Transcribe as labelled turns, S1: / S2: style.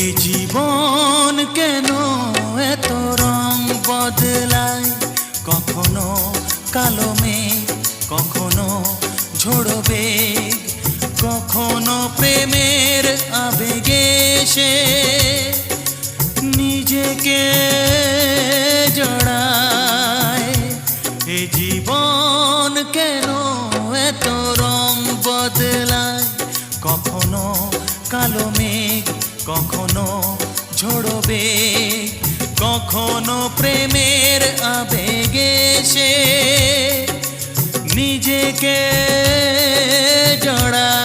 S1: এ জীবন কেন এত রং বদলায়, কখনো কালো মেঘ, কখনো ঝোড়ো বেগ, কখনো প্রেমের আবেগে সে নিজেকে জড়ায়। এ জীবন কেন এত রং বদলায়, কখনো কালো মেঘ, কখনো ঝোড়ো বেগ, কখনো প্রেমের আবেগে সে নিজেকে জড়ায়।